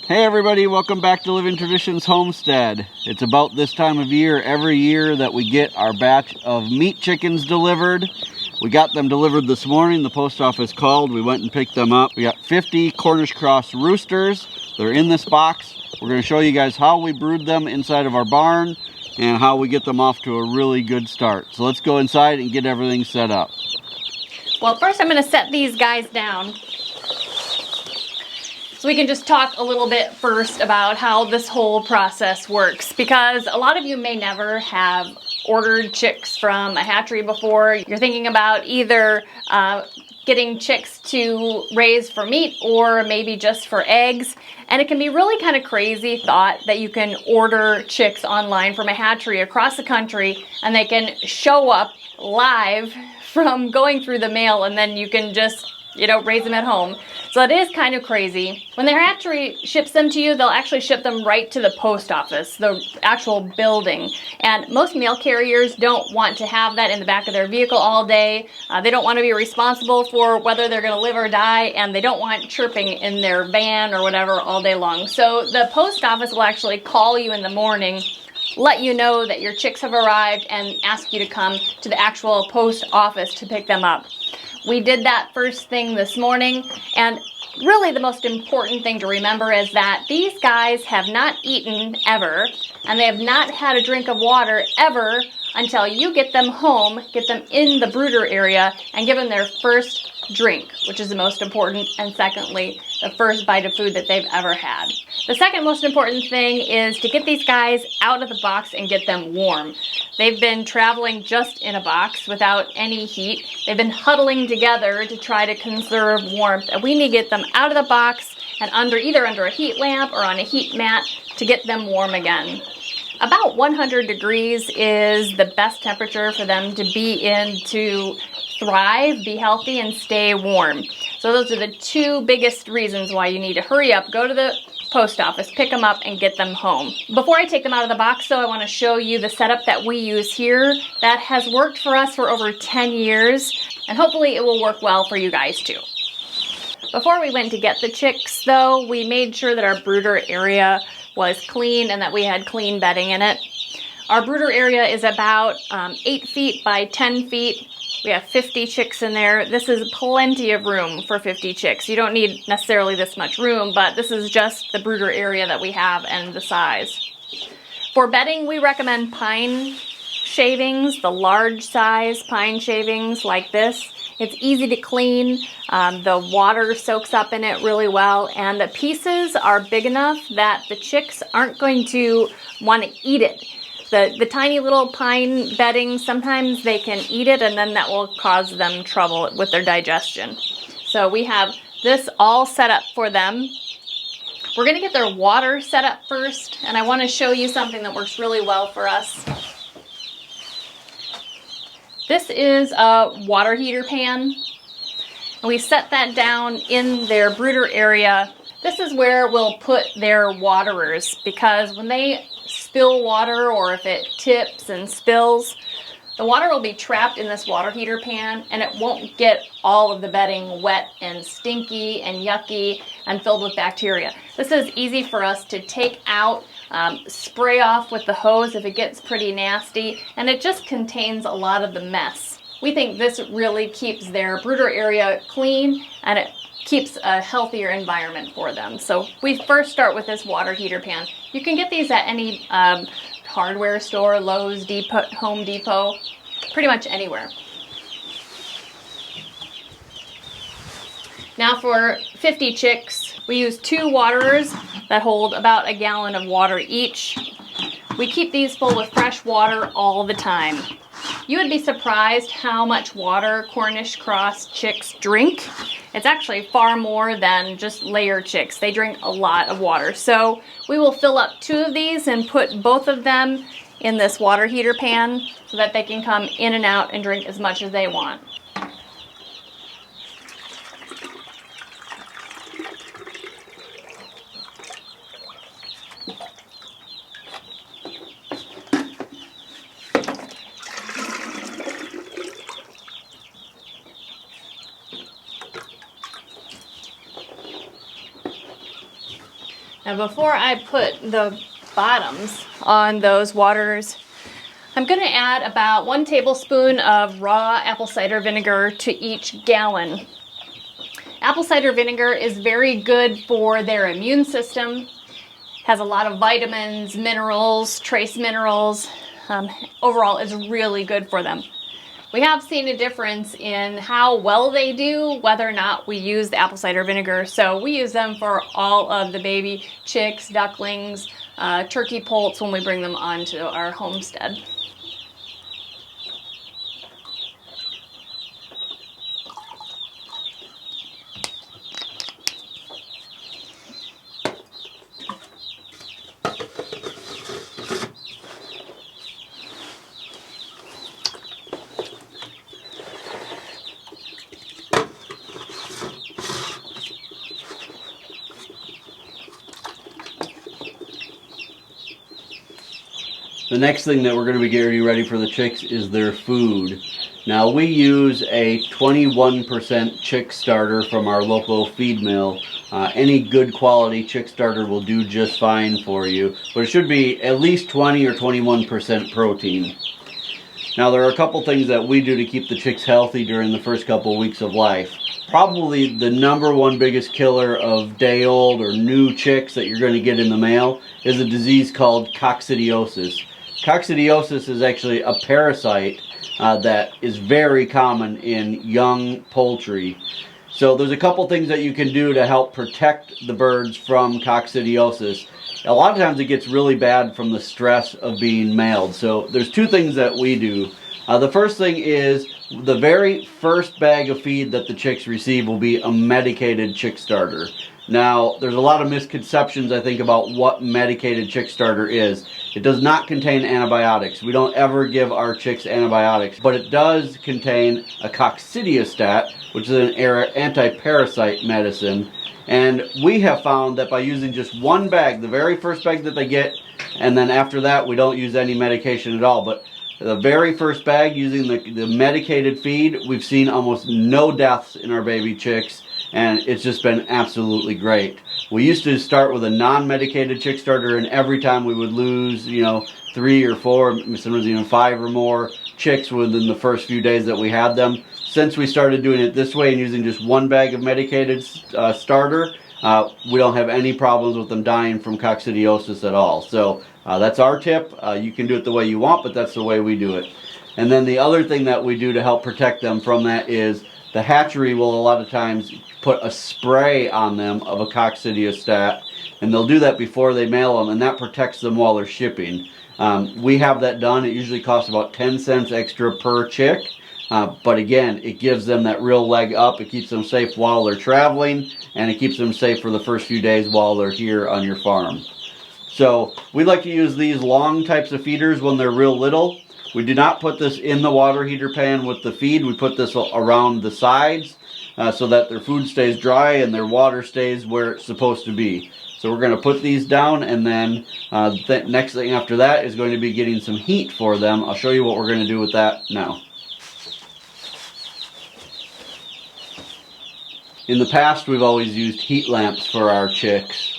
Hey everybody, welcome back to Living Traditions Homestead. It's about this time of year every year that we get our batch of meat chickens delivered. We got them delivered this morning. The post office called. We went and picked them up. We got 50 Cornish cross roosters. They're in this box. We're going to show you guys how we brood them inside of our barn and how we get them off to a really good start. So let's go inside and get everything set up. Well, first I'm going to set these guys down. So we can just talk a little bit first about how this whole process works, because a lot of you may never have ordered chicks from a hatchery before. You're thinking about either getting chicks to raise for meat or maybe just for eggs. And it can be really kind of crazy thought that you can order chicks online from a hatchery across the country and they can show up live from going through the mail and then you can just raise them at home. So it is kind of crazy. When the hatchery ships them to you, they'll actually ship them right to the post office, the actual building. And most mail carriers don't want to have that in the back of their vehicle all day. They don't want to be responsible for whether they're going to live or die, and they don't want chirping in their van or whatever all day long. So the post office will actually call you in the morning, let you know that your chicks have arrived, and ask you to come to the actual post office to pick them up. We did that first thing this morning, and really the most important thing to remember is that these guys have not eaten ever, and they have not had a drink of water ever until you get them home, get them in the brooder area, and give them their first drink, which is the most important, and secondly, the first bite of food that they've ever had. The second most important thing is to get these guys out of the box and get them warm. They've been traveling just in a box without any heat. They've been huddling together to try to conserve warmth, and we need to get them out of the box and either under a heat lamp or on a heat mat to get them warm again. About 100 degrees is the best temperature for them to be in to thrive, be healthy, and stay warm. So those are the two biggest reasons why you need to hurry up, go to the post office, pick them up, and get them home. Before I take them out of the box, though, I want to show you the setup that we use here that has worked for us for over 10 years, and hopefully it will work well for you guys too. Before we went to get the chicks, though, we made sure that our brooder area was clean and that we had clean bedding in it. Our brooder area is about 8 feet by 10 feet. We have 50 chicks in there. This is plenty of room for 50 chicks. You don't need necessarily this much room, but this is just the brooder area that we have and the size. For bedding, we recommend pine shavings, the large size pine shavings like this. It's easy to clean. The water soaks up in it really well, and the pieces are big enough that the chicks aren't going to want to eat it. The tiny little pine bedding, sometimes they can eat it and then that will cause them trouble with their digestion. So we have this all set up for them. We're going to get their water set up first, and I want to show you something that works really well for us. This is a water heater pan. We set that down in their brooder area. This is where we'll put their waterers, because when they spill water or if it tips and spills, the water will be trapped in this water heater pan and it won't get all of the bedding wet and stinky and yucky and filled with bacteria. This is easy for us to take out, spray off with the hose if it gets pretty nasty, and it just contains a lot of the mess. We think this really keeps their brooder area clean and it keeps a healthier environment for them. So we first start with this water heater pan. You can get these at any hardware store, Lowe's, Depot, Home Depot, pretty much anywhere. Now for 50 chicks, we use 2 waterers that hold about a gallon of water each. We keep these full with fresh water all the time. You would be surprised how much water Cornish cross chicks drink. It's actually far more than just layer chicks. They drink a lot of water. So we will fill up 2 of these and put both of them in this water heater pan so that they can come in and out and drink as much as they want. Now before I put the bottoms on those waters, I'm going to add about 1 tablespoon of raw apple cider vinegar to each gallon. Apple cider vinegar is very good for their immune system, has a lot of vitamins, minerals, trace minerals. Overall, it's really good for them. We have seen a difference in how well they do, whether or not we use the apple cider vinegar. So we use them for all of the baby chicks, ducklings, turkey poults when we bring them onto our homestead. The next thing that we're going to be getting ready for the chicks is their food. Now we use a 21% chick starter from our local feed mill. Any good quality chick starter will do just fine for you, but it should be at least 20 or 21% protein. Now there are a couple things that we do to keep the chicks healthy during the first couple of weeks of life. Probably the #1 biggest killer of day-old or new chicks that you're going to get in the mail is a disease called coccidiosis. Coccidiosis is actually a parasite that is very common in young poultry. So there's a couple things that you can do to help protect the birds from coccidiosis. A lot of times it gets really bad from the stress of being mailed. So there's 2 things that we do. The first thing is the very first bag of feed that the chicks receive will be a medicated chick starter. Now, there's a lot of misconceptions, I think, about what medicated chick starter is. It does not contain antibiotics. We don't ever give our chicks antibiotics, but it does contain a coccidiostat, which is an anti-parasite medicine. And we have found that by using just 1 bag, the very first bag that they get, and then after that we don't use any medication at all, but the very first bag using the medicated feed, we've seen almost no deaths in our baby chicks, and it's just been absolutely great. We used to start with a non-medicated chick starter, and every time we would lose, 3 or 4, sometimes even 5 or more chicks within the first few days that we had them. Since we started doing it this way and using just 1 bag of medicated starter, we don't have any problems with them dying from coccidiosis at all. So that's our tip. You can do it the way you want, but that's the way we do it. And then the other thing that we do to help protect them from that is the hatchery will a lot of times put a spray on them of a coccidiostat, and they'll do that before they mail them, and that protects them while they're shipping. We have that done. It usually costs about 10 cents extra per chick, but again, it gives them that real leg up. It keeps them safe while they're traveling, and it keeps them safe for the first few days while they're here on your farm. So we like to use these long types of feeders when they're real little. We do not put this in the water heater pan with the feed. We put this around the sides so that their food stays dry and their water stays where it's supposed to be. So we're going to put these down, and then the next thing after that is going to be getting some heat for them. I'll show you what we're going to do with that now. In the past, we've always used heat lamps for our chicks.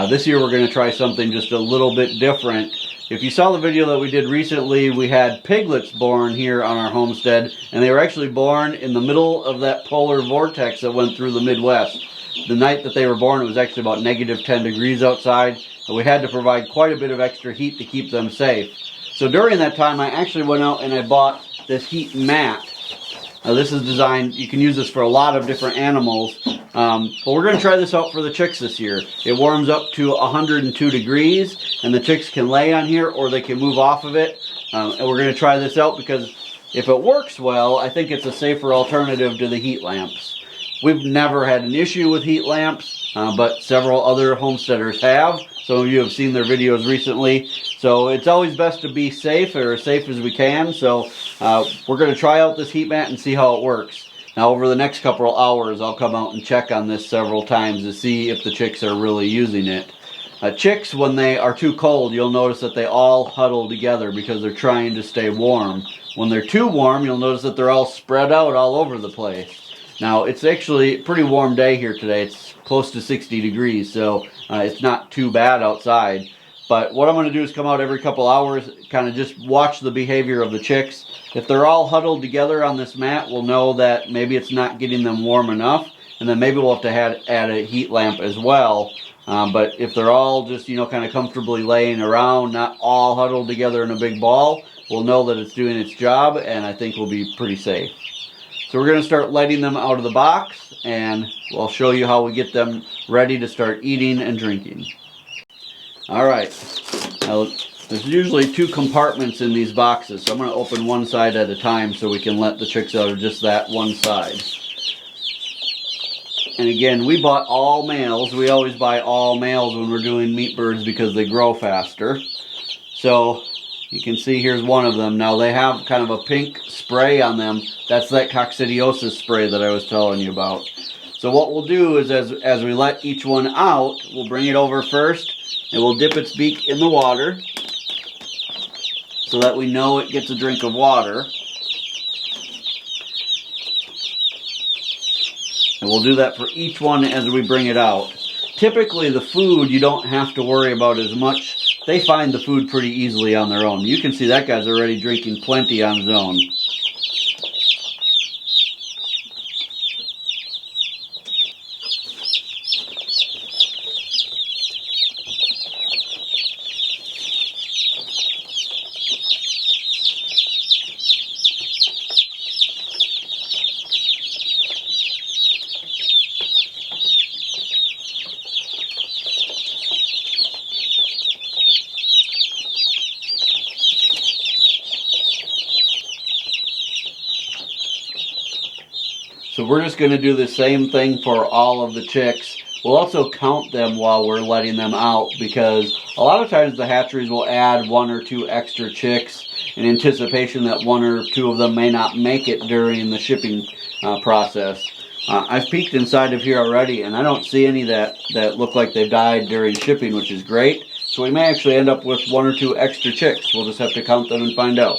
This year we're going to try something just a little bit different. If you saw the video that we did recently, we had piglets born here on our homestead, and they were actually born in the middle of that polar vortex that went through the Midwest. The night that they were born, it was actually about -10 degrees outside, and we had to provide quite a bit of extra heat to keep them safe. So during that time, I actually went out and I bought this heat mat. Now this is designed, you can use this for a lot of different animals, but we're going to try this out for the chicks this year. It warms up to 102 degrees, and the chicks can lay on here or they can move off of it. And we're going to try this out because if it works well, I think it's a safer alternative to the heat lamps. We've never had an issue with heat lamps, but several other homesteaders have. Some of you have seen their videos recently. So it's always best to be safe, or as safe as we can. So we're going to try out this heat mat and see how it works. Now over the next couple of hours, I'll come out and check on this several times to see if the chicks are really using it. Chicks, when they are too cold, you'll notice that they all huddle together because they're trying to stay warm. When they're too warm, you'll notice that they're all spread out all over the place. Now, it's actually a pretty warm day here today. It's close to 60 degrees, so it's not too bad outside. But what I'm going to do is come out every couple hours, kind of just watch the behavior of the chicks. If they're all huddled together on this mat, we'll know that maybe it's not getting them warm enough. And then maybe we'll have to add a heat lamp as well. But if they're all just, kind of comfortably laying around, not all huddled together in a big ball, we'll know that it's doing its job, and I think we'll be pretty safe. So we're going to start letting them out of the box, and we'll show you how we get them ready to start eating and drinking. Alright, now there's usually 2 compartments in these boxes, so I'm going to open one side at a time so we can let the chicks out of just that one side. And again, we bought all males. We always buy all males when we're doing meat birds because they grow faster. So you can see here's one of them. Now they have kind of a pink spray on them. That's that coccidiosis spray that I was telling you about. So what we'll do is as we let each one out, we'll bring it over first and we'll dip its beak in the water so that we know it gets a drink of water. And we'll do that for each one as we bring it out. Typically the food you don't have to worry about as much. They find the food pretty easily on their own. You can see that guy's already drinking plenty on his own. So we're just going to do the same thing for all of the chicks. We'll also count them while we're letting them out because a lot of times the hatcheries will add 1 or 2 extra chicks in anticipation that 1 or 2 of them may not make it during the shipping process. I've peeked inside of here already and I don't see any that look like they've died during shipping, which is great. So we may actually end up with 1 or 2 extra chicks. We'll just have to count them and find out.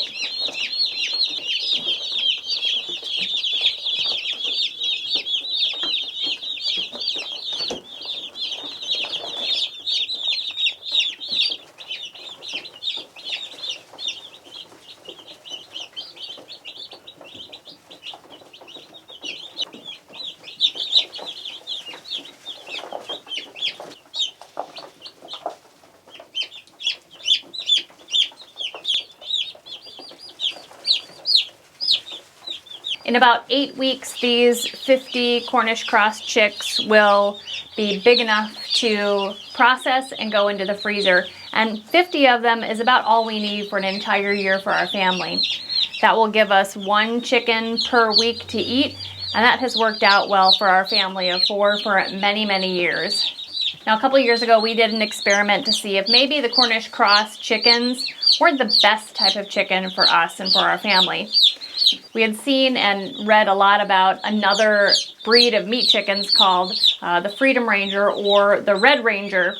In about 8 weeks, these 50 Cornish cross chicks will be big enough to process and go into the freezer. And 50 of them is about all we need for an entire year for our family. That will give us 1 chicken per week to eat, and that has worked out well for our family of 4 for many, many years. Now, a couple years ago, we did an experiment to see if maybe the Cornish cross chickens weren't the best type of chicken for us and for our family. We had seen and read a lot about another breed of meat chickens called the Freedom Ranger or the Red Ranger.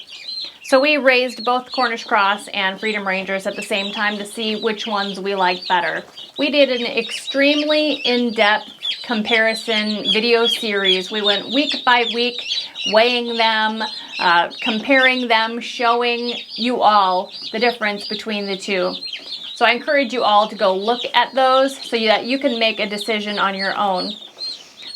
So we raised both Cornish cross and Freedom Rangers at the same time to see which ones we liked better. We did an extremely in-depth comparison video series. We went week by week, weighing them, comparing them, showing you all the difference between the 2. So I encourage you all to go look at those so that you can make a decision on your own.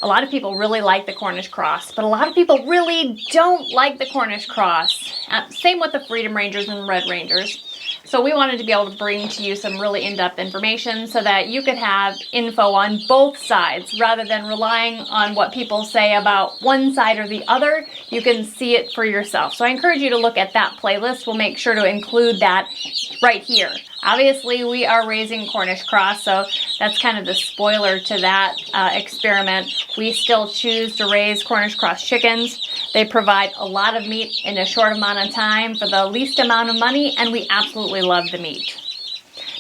A lot of people really like the Cornish cross, but a lot of people really don't like the Cornish cross. Same with the Freedom Rangers and Red Rangers. So we wanted to be able to bring to you some really in-depth information so that you could have info on both sides rather than relying on what people say about one side or the other. You can see it for yourself. So I encourage you to look at that playlist. We'll make sure to include that right here. Obviously, we are raising Cornish cross, so that's kind of the spoiler to that experiment. We still choose to raise Cornish cross chickens. They provide a lot of meat in a short amount of time for the least amount of money, and we absolutely love the meat.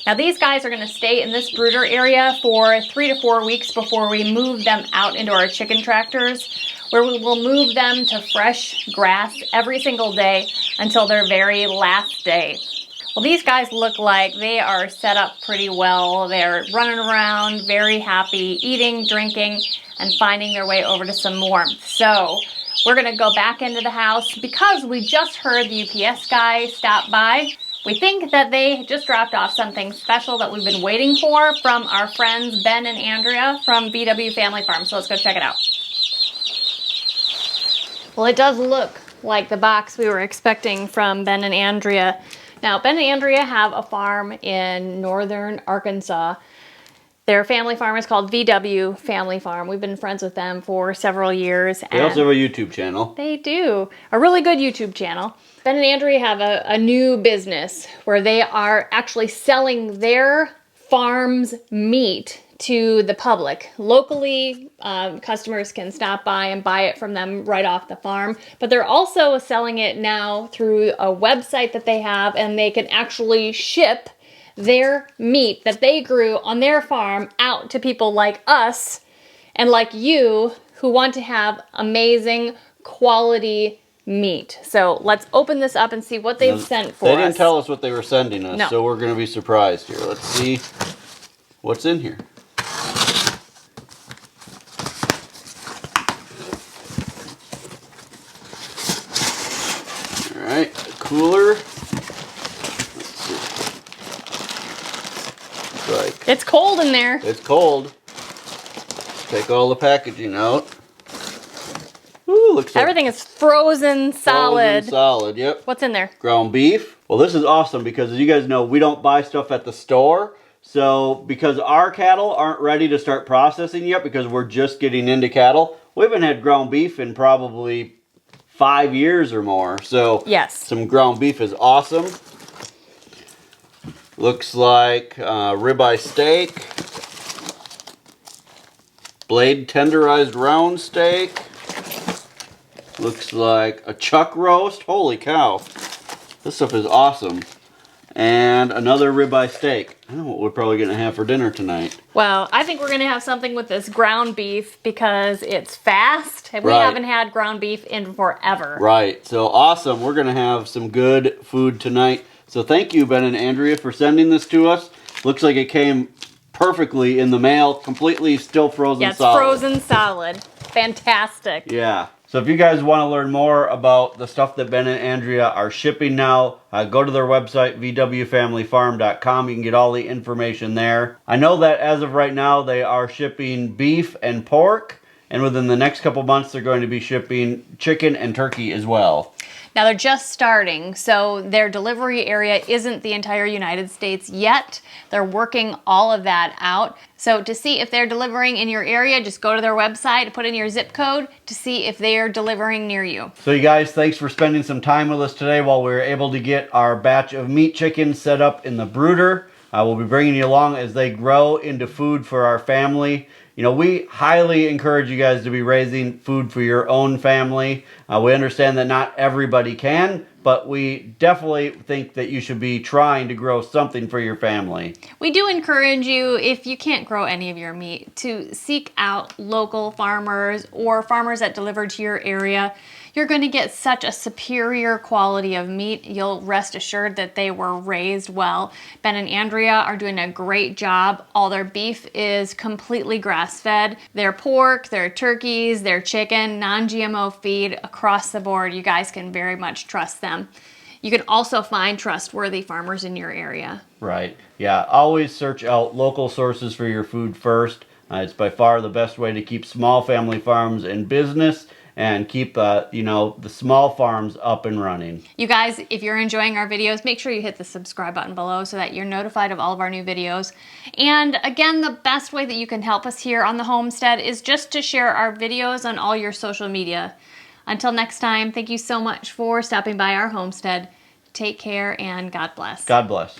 Now, these guys are going to stay in this brooder area for 3 to 4 weeks before we move them out into our chicken tractors, where we will move them to fresh grass every single day until their very last day. Well, these guys look like they are set up pretty well. They're running around, very happy, eating, drinking. and finding their way over to some warmth. So we're gonna go back into the house because we just heard the UPS guy stop by. We think that they just dropped off something special that we've been waiting for from our friends Ben and Andrea from VW Family Farm. So let's go check it out. Well, it does look like the box we were expecting from Ben and Andrea. Now, Ben and Andrea have a farm in northern Arkansas. Their family farm is called VW Family Farm. We've been friends with them for several years. They also have a YouTube channel. They do. A really good YouTube channel. Ben and Andrea have a new business where they are actually selling their farm's meat to the public. Locally, customers can stop by and buy it from them right off the farm, but they're also selling it now through a website that they have, and they can actually ship their meat that they grew on their farm out to people like us and like you who want to have amazing quality meat. So let's open this up and see what they've sent for us. They didn't tell us what they were sending us, No. so we're going to be surprised here. Let's see what's in here. All right, cooler. It's cold in there. It's cold. Take all the packaging out. Ooh, looks like Everything is frozen solid. frozen solid, yep. What's in there? Ground beef. Well, this is awesome because as you guys know, we don't buy stuff at the store. So because our cattle aren't ready to start processing yet because we're just getting into cattle, we haven't had ground beef in probably 5 years or more. So yes, some ground beef is awesome. Looks like ribeye steak, blade tenderized round steak. Looks like a chuck roast. Holy cow. This stuff is awesome. And another ribeye steak. I don't know what we're probably going to have for dinner tonight. Well, I think we're going to have something with this ground beef because it's fast. And we haven't had ground beef in forever. Right. So awesome. We're going to have some good food tonight. So thank you, Ben and Andrea, for sending this to us. Looks like it came perfectly in the mail, completely still frozen solid. Yeah, it's frozen solid. Fantastic. Yeah. So if you guys want to learn more about the stuff that Ben and Andrea are shipping now, go to their website, vwfamilyfarm.com. You can get all the information there. I know that as of right now, they are shipping beef and pork. And within the next couple months, they're going to be shipping chicken and turkey as well. Now they're just starting, so their delivery area isn't the entire United States yet. They're working all of that out. So to see if they're delivering in your area, just go to their website, put in your zip code to see if they are delivering near you. So you guys, thanks for spending some time with us today while we were able to get our batch of meat chickens set up in the brooder. We'll be bringing you along as they grow into food for our family. You know, we highly encourage you guys to be raising food for your own family. We understand that not everybody can, but we definitely think that you should be trying to grow something for your family. We do encourage you, if you can't grow any of your meat, to seek out local farmers or farmers that deliver to your area. You're going to get such a superior quality of meat. You'll rest assured that they were raised well. Ben and Andrea are doing a great job. All their beef is completely grass-fed. Their pork, their turkeys, their chicken, non-GMO feed across the board. You guys can very much trust them. You can also find trustworthy farmers in your area. Right. Yeah. Always search out local sources for your food first. It's by far the best way to keep small family farms in business and keep, the small farms up and running. You guys, if you're enjoying our videos, make sure you hit the subscribe button below so that you're notified of all of our new videos. And again, the best way that you can help us here on the homestead is just to share our videos on all your social media. Until next time, thank you so much for stopping by our homestead. Take care and God bless. God bless.